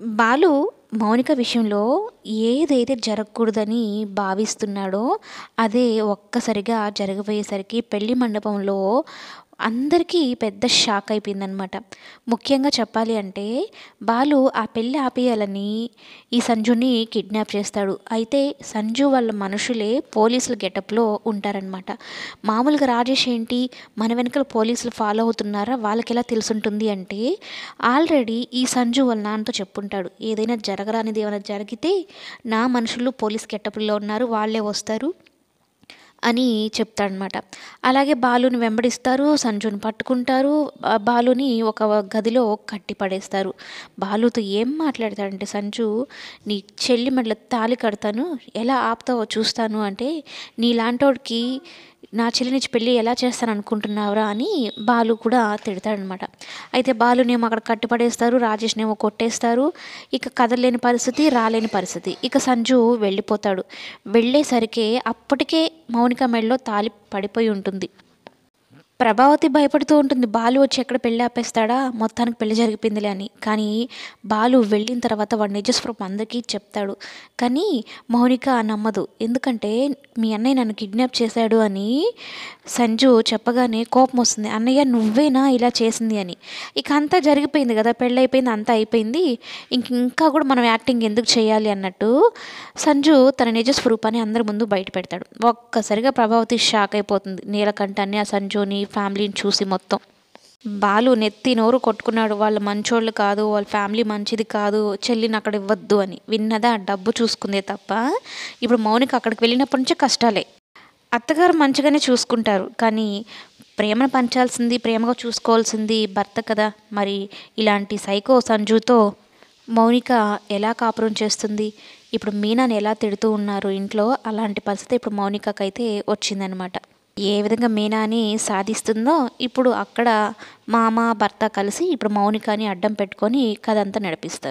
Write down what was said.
బాలు మౌనిక విషయంలో ఏదైతే జరగకూడదని భావిస్తున్నాడో, అదే ఒక్కసారిగా జరగబోయేసరికి పెళ్లి మండపంలో అందరికీ పెద్ద షాక్ అయిపోయిందనమాట. ముఖ్యంగా చెప్పాలి అంటే, బాలు ఆ పెళ్లి ఆపేయాలని ఈ సంజుని కిడ్నాప్ చేస్తాడు. అయితే సంజు వాళ్ళ మనుషులే పోలీసుల గెటప్‌లో ఉంటారనమాట. మామూలుగా రాజేష్ ఏంటి, మన వెనకాల పోలీసులు ఫాలో అవుతున్నారా, వాళ్ళకెలా తెలిసుంటుంది అంటే, ఆల్రెడీ ఈ సంజు వాళ్ళ నాన్నతో చెప్పుంటాడు. ఏదైనా జరగరానిది ఏమైనా జరిగితే నా మనుషులు పోలీస్ గెటప్‌లో ఉన్నారు, వాళ్ళే వస్తారు అని చెప్తాడనమాట. అలాగే బాలుని వెంబడిస్తారు, సంజుని పట్టుకుంటారు. బాలుని ఒక గదిలో కట్టి పడేస్తారు. బాలుతో ఏం మాట్లాడతాడంటే సంజు, నీ చెల్లి మెడలో తాళి కడతాను, ఎలా ఆపుతావో చూస్తాను అంటే, నీలాంటోడికి నా చెల్లినిచ్చి పెళ్ళి ఎలా చేస్తాననుకుంటున్నావురా అని బాలు కూడా తిడతాడనమాట. అయితే బాలునేమో అక్కడ కట్టిపడేస్తారు, రాజేష్‌నేమో కొట్టేస్తారు. ఇక కదలలేని పరిస్థితి, రాలేని పరిస్థితి. ఇక సంజు వెళ్ళిపోతాడు. వెళ్ళేసరికే అప్పటికే మౌనిక మెడలో తాళి పడిపోయి ఉంటుంది. ప్రభావతి భయపడుతూ ఉంటుంది. బాలు వచ్చి ఎక్కడ పెళ్లి ఆపేస్తాడా, మొత్తానికి పెళ్లి జరిగిపోయిందిలే అని. కానీ బాలు వెళ్ళిన తర్వాత వాడి నిజస్వరూపం అందరికీ చెప్తాడు. కానీ మౌనిక నమ్మదు. ఎందుకంటే మీ అన్నయ్య నన్ను కిడ్నాప్ చేశాడు అని సంజు చెప్పగానే కోపం వస్తుంది. అన్నయ్య నువ్వేనా ఇలా చేసింది అని. ఇక అంతా జరిగిపోయింది కదా, పెళ్ళైపోయింది, అంతా అయిపోయింది. ఇంకా కూడా మనం యాక్టింగ్ ఎందుకు చేయాలి అన్నట్టు సంజు తన నిజ స్వరూపాన్ని అందరి ముందు బయట పెడతాడు. ఒక్కసారిగా ప్రభావతి షాక్ అయిపోతుంది. నీలకంఠాన్ని, ఆ సంజుని, ఫ్యామిలీని చూసి మొత్తం. బాలు నెత్తి నోరు కొట్టుకున్నాడు. వాళ్ళు మంచోళ్ళు కాదు, వాళ్ళ ఫ్యామిలీ మంచిది కాదు, చెల్లిని అక్కడ ఇవ్వద్దు అని. విన్నదా డబ్బు చూసుకుందే తప్ప, ఇప్పుడు మౌనిక అక్కడికి వెళ్ళినప్పటి నుంచి కష్టాలే. అత్తగారు మంచిగానే చూసుకుంటారు, కానీ ప్రేమను పంచాల్సింది, ప్రేమగా చూసుకోవాల్సింది భర్త కదా. మరి ఇలాంటి సైకో సంజుతో మౌనిక ఎలా కాపురం చేస్తుంది? ఇప్పుడు మీనాని ఎలా తిడుతూ ఉన్నారు ఇంట్లో, అలాంటి పరిస్థితి ఇప్పుడు మౌనికకైతే వచ్చిందనమాట. ఏ విధంగా మీనాని సాధిస్తుందో ఇప్పుడు అక్కడ మామ భర్త కలిసి ఇప్పుడు మౌనికని అడ్డం పెట్టుకొని కథ అంతా నడిపిస్తారు.